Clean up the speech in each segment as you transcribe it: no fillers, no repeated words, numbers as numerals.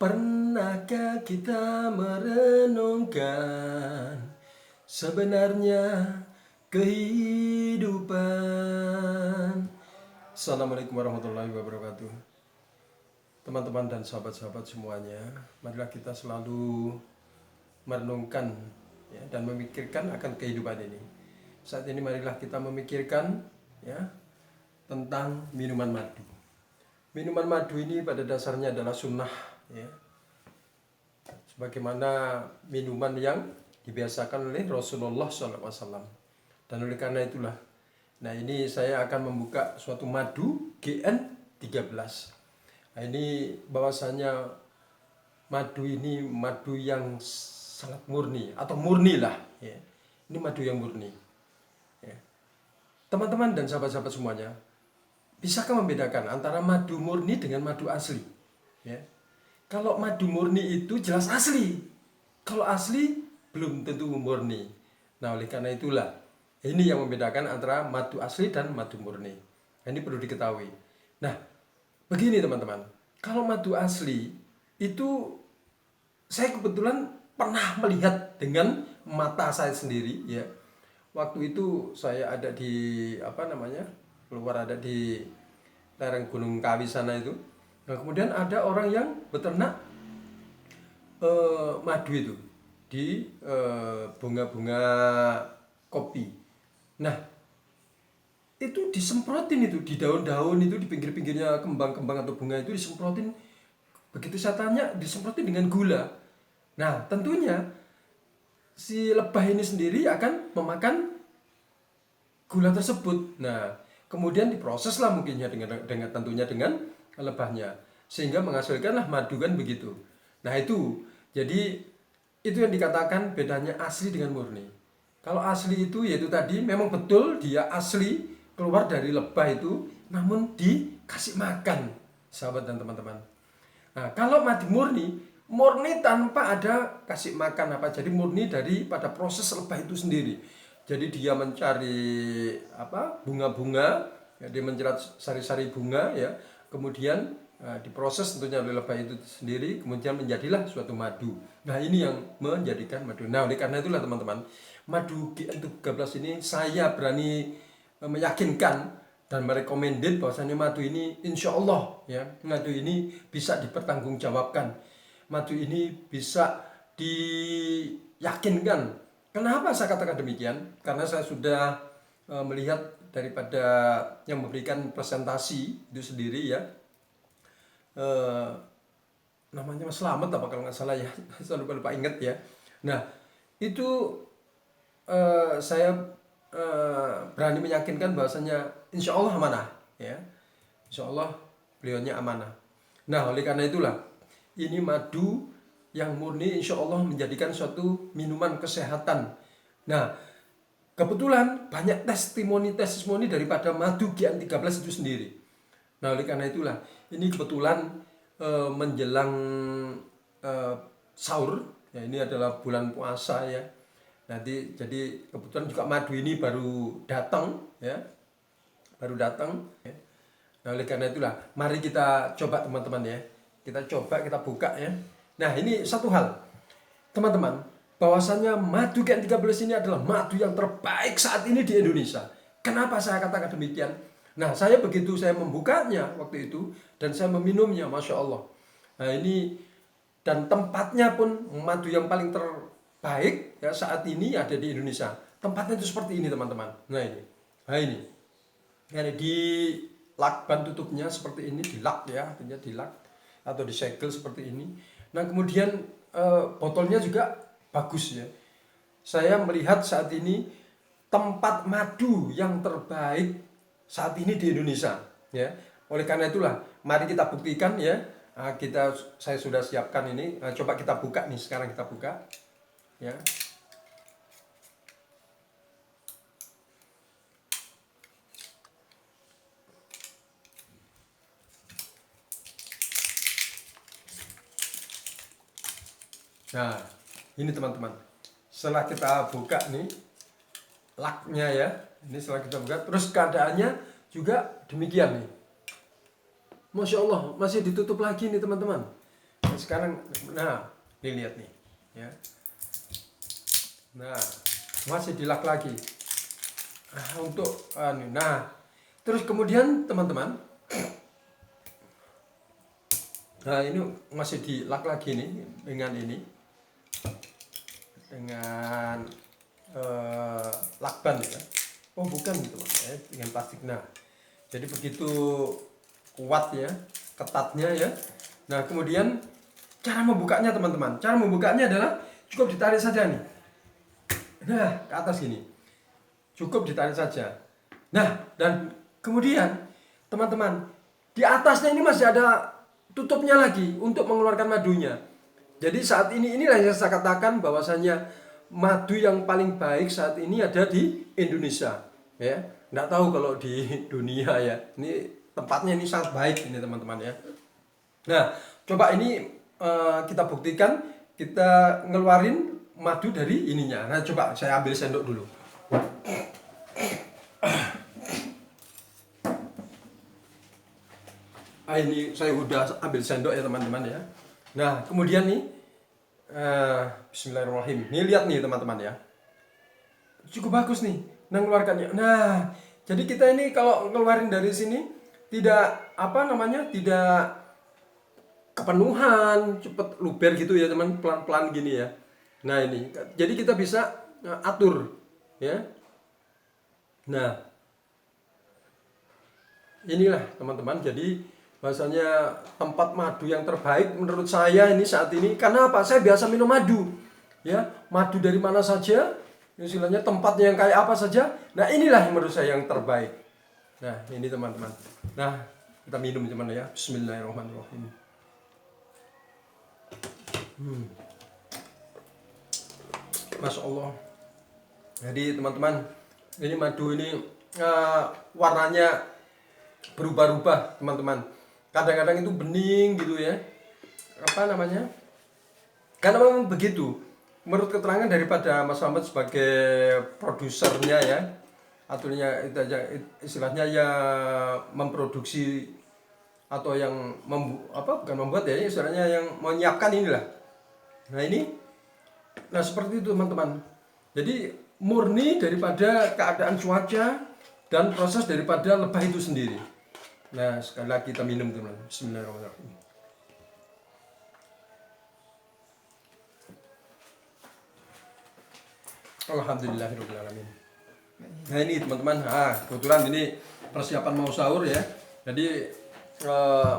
Pernahkah kita merenungkan sebenarnya kehidupan? Assalamualaikum warahmatullahi wabarakatuh. Teman-teman dan sahabat-sahabat semuanya, marilah kita selalu merenungkan dan memikirkan akan kehidupan ini. Saat ini marilah kita memikirkan tentang minuman madu. Minuman madu ini pada dasarnya adalah sunnah, sebagaimana minuman yang dibiasakan oleh Rasulullah SAW. Dan oleh karena itulah, nah ini saya akan membuka suatu madu GN13. Nah ini bahwasanya madu ini madu yang sangat murni atau murni lah, ini madu yang murni. Teman-teman dan sahabat-sahabat semuanya, bisakah membedakan antara madu murni dengan madu asli? Kalau madu murni itu jelas asli. Kalau asli belum tentu murni. Nah, oleh karena itulah ini yang membedakan antara madu asli dan madu murni. Ini perlu diketahui. Nah, begini teman-teman. Kalau madu asli itu saya kebetulan pernah melihat dengan mata saya sendiri, Waktu itu saya ada di keluar ada di lereng Gunung Kawi sana itu. Nah, kemudian ada orang yang beternak madu itu di bunga-bunga kopi. Nah, itu disemprotin itu di daun-daun itu, di pinggir-pinggirnya kembang-kembang atau bunga itu disemprotin. Begitu saya tanya, disemprotin dengan gula. Nah, tentunya si lebah ini sendiri akan memakan gula tersebut. Nah, kemudian diproseslah mungkinnya dengan tentunya dengan lebahnya, sehingga menghasilkanlah madu kan begitu. Nah, itu jadi itu yang dikatakan bedanya asli dengan murni. Kalau asli itu yaitu tadi memang betul dia asli keluar dari lebah itu, namun dikasih makan, sahabat dan teman-teman. Nah, kalau madu murni tanpa ada kasih makan apa, jadi murni daripada proses lebah itu sendiri. Jadi dia mencari bunga-bunga, dia mencari sari-sari bunga, kemudian diproses tentunya oleh lebah itu sendiri, kemudian menjadilah suatu madu. Nah, ini yang menjadikan madu. Nah, oleh karena itulah teman-teman, madu GN13 ini saya berani meyakinkan dan merekomendasi bahwasanya madu ini insya Allah madu ini bisa dipertanggungjawabkan. Madu ini bisa diyakinkan. Kenapa saya katakan demikian? Karena saya sudah melihat daripada yang memberikan presentasi itu sendiri, namanya Mas Slamet apa kalau nggak salah, saya lupa ingat ya. Nah, itu saya berani meyakinkan bahwasanya insya Allah amanah, insya Allah beliaunya amanah. Nah, oleh karena itulah ini madu yang murni insya Allah menjadikan suatu minuman kesehatan. Nah, kebetulan banyak testimoni daripada madu GN13 itu sendiri. Nah, oleh karena itulah ini kebetulan menjelang sahur, ini adalah bulan puasa Nanti jadi kebetulan juga madu ini baru datang, Nah, oleh karena itulah mari kita coba teman-teman Kita coba, kita buka Nah, ini satu hal teman-teman, bahwasannya madu GN13 ini adalah madu yang terbaik saat ini di Indonesia. Kenapa saya katakan demikian? Nah, saya begitu saya membukanya waktu itu dan saya meminumnya, Masya Allah. Nah, ini dan tempatnya pun madu yang paling terbaik saat ini ada di Indonesia. Tempatnya itu seperti ini teman-teman. Nah, ini di lakban tutupnya seperti ini, di lak artinya di lak atau disegel seperti ini. Nah, kemudian botolnya juga bagus Saya melihat saat ini tempat madu yang terbaik saat ini di Indonesia Oleh karena itulah mari kita buktikan saya sudah siapkan ini. Coba kita buka nih, sekarang kita buka Nah, ini teman-teman, setelah kita buka nih laknya ini setelah kita buka, terus keadaannya juga demikian nih. Masya Allah, masih ditutup lagi nih teman-teman. Sekarang, nah, ini lihat nih, ya. Nah, masih dilak lagi. Nah, terus kemudian teman-teman, nah ini masih dilak lagi nih dengan ini, dengan lakban ya. Oh bukan teman, dengan plastik. Nah, jadi begitu kuat ya, ketatnya ya. Nah kemudian cara membukanya teman-teman, cara membukanya adalah cukup ditarik saja nih. Nah ke atas gini, cukup ditarik saja. Nah dan kemudian teman-teman, di atasnya ini masih ada tutupnya lagi untuk mengeluarkan madunya. Jadi saat inilah yang saya katakan bahwasanya madu yang paling baik saat ini ada di Indonesia. Ya, nggak tahu kalau di dunia ya. Ini tempatnya ini sangat baik ini teman-teman ya. Nah, coba ini kita buktikan, kita ngeluarin madu dari ininya. Nah, coba saya ambil sendok dulu. Ini saya udah ambil sendok ya teman-teman ya. Nah kemudian nih Bismillahirrahmanirrahim. Nih lihat nih teman-teman ya, cukup bagus nih mengeluarkannya. Nah jadi kita ini kalau ngeluarin dari sini tidak tidak kepenuhan, cepet luber gitu ya teman, pelan-pelan gini ya. Nah ini jadi kita bisa atur ya. Nah inilah teman-teman, jadi bahasanya tempat madu yang terbaik menurut saya ini saat ini. Karena apa? Saya biasa minum madu ya, madu dari mana saja, istilahnya tempatnya yang kayak apa saja. Nah inilah yang menurut saya yang terbaik. Nah ini teman-teman, nah kita minum teman ya. Bismillahirrahmanirrahim. Masya Allah. Jadi teman-teman, ini madu ini warnanya berubah-ubah teman-teman. Kadang-kadang itu bening gitu ya, karena memang begitu menurut keterangan daripada Mas Muhammad sebagai produsernya ya, aturnya itu aja, istilahnya ya memproduksi atau yang bukan membuat ya, istilahnya yang menyiapkan inilah. Nah seperti itu teman-teman. Jadi murni daripada keadaan cuaca dan proses daripada lebah itu sendiri. Nah sekali lagi kita minum teman. Bismillahirrahmanirrahim. Alhamdulillahirrahmanirrahim. Nah ini teman-teman, kebetulan ini persiapan mau sahur ya. Jadi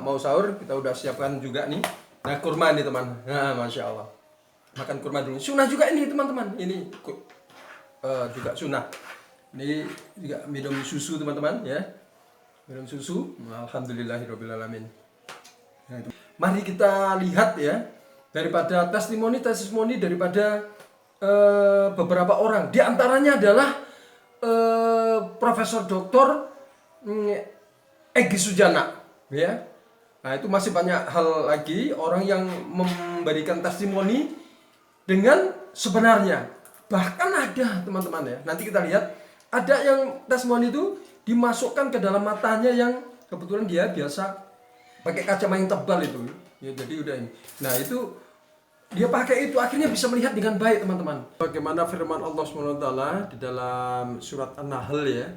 mau sahur kita udah siapkan juga nih. Nah kurma nih teman. Nah Masya Allah, makan kurma dulu. Sunnah juga ini teman-teman. Ini juga sunnah. Ini juga minum susu teman-teman ya. Minum susu. Alhamdulillahirrahmanirrahim. Nah, mari kita lihat ya, daripada testimoni daripada beberapa orang. Di antaranya adalah Profesor Dr. Egy Sujana ya. Nah itu masih banyak hal lagi orang yang memberikan testimoni dengan sebenarnya. Bahkan ada teman-teman ya, nanti kita lihat ada yang testimoni itu dimasukkan ke dalam matanya yang kebetulan dia biasa pakai kacamata yang tebal itu ya, jadi udah ini. Nah itu dia pakai itu akhirnya bisa melihat dengan baik teman-teman. Bagaimana firman Allah SWT di dalam surat An-Nahl ya,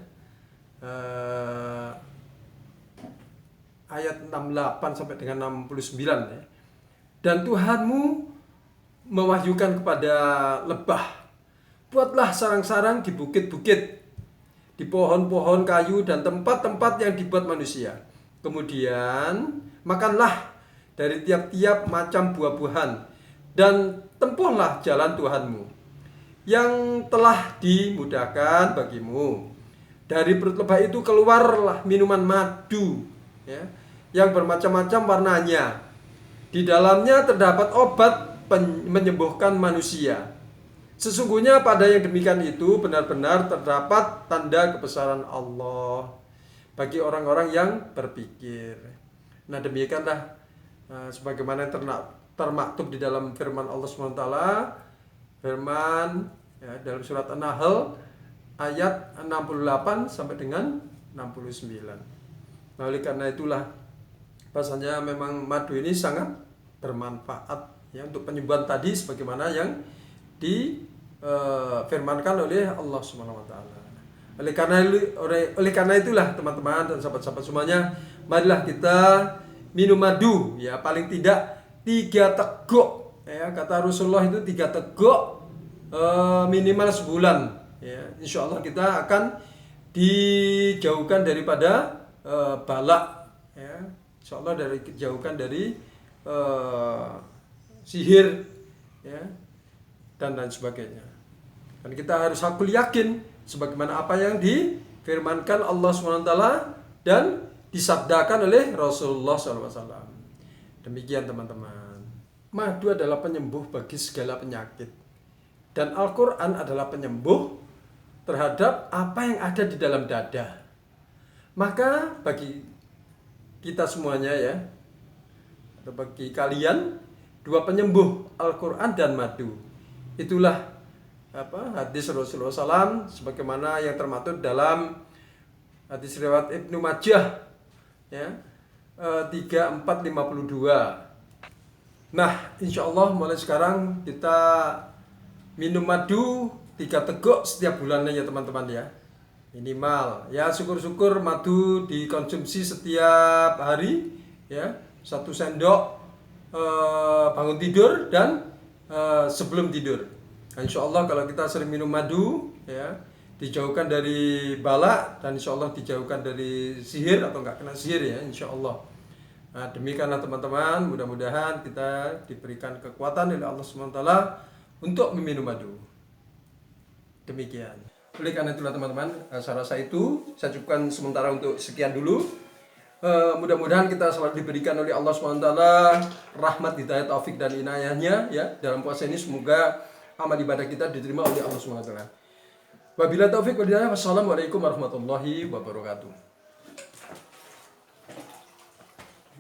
ayat 68 sampai dengan 69 ya. Dan Tuhanmu mewahyukan kepada lebah, buatlah sarang-sarang di bukit-bukit, di pohon-pohon kayu dan tempat-tempat yang dibuat manusia. Kemudian makanlah dari tiap-tiap macam buah-buahan dan tempuhlah jalan Tuhanmu yang telah dimudahkan bagimu. Dari perut lebah itu keluarlah minuman madu ya, yang bermacam-macam warnanya. Di dalamnya terdapat obat menyembuhkan manusia. Sesungguhnya pada yang demikian itu benar-benar terdapat tanda kebesaran Allah bagi orang-orang yang berpikir. Nah demikianlah sebagaimana termaktub di dalam firman Allah SWT, firman ya, dalam surat An-Nahl ayat 68 sampai dengan 69. Nah oleh karena itulah bahasanya memang madu ini sangat bermanfaat ya untuk penyembuhan tadi sebagaimana yang difirmankan oleh Allah Subhanahu wa taala. Oleh karena itulah teman-teman dan sahabat-sahabat semuanya, marilah kita minum madu ya, paling tidak 3 teguk ya, kata Rasulullah itu 3 teguk minimal sebulan ya. Insya Allah kita akan dijauhkan daripada balak ya. Insya Allah dijauhkan dari sihir ya, dan lain sebagainya. Dan kita harus hakul yakin sebagaimana apa yang difirmankan Allah SWT dan disabdakan oleh Rasulullah SAW. Demikian teman-teman. Madu adalah penyembuh bagi segala penyakit. Dan Al-Quran adalah penyembuh terhadap apa yang ada di dalam dada. Maka bagi kita semuanya ya, atau bagi kalian, 2 penyembuh Al-Quran dan madu. Itulah hadis Rasulullah SAW sebagaimana yang termaktub dalam hadis riwayat Ibnu Majah ya, 3452. Nah, insya Allah mulai sekarang kita minum madu 3 teguk setiap bulannya ya teman-teman ya, minimal ya. Syukur-syukur madu dikonsumsi setiap hari ya, 1 sendok bangun tidur dan sebelum tidur. Insya Allah kalau kita sering minum madu ya, dijauhkan dari balak dan insya Allah dijauhkan dari sihir atau nggak kena sihir ya, insya Allah. Nah, demikianlah teman-teman, mudah-mudahan kita diberikan kekuatan oleh Allah SWT untuk meminum madu. Demikian. Oleh karena itulah teman-teman, saya rasa itu saya cukupkan sementara untuk sekian dulu. Mudah-mudahan kita selalu diberikan oleh Allah SWT rahmat, hidayah, taufik dan inayahnya ya dalam puasa ini. Semoga amal ibadah kita diterima oleh Allah SWT. Wabillahi taufik wal hidayah. Wassalamualaikum warahmatullahi wabarakatuh.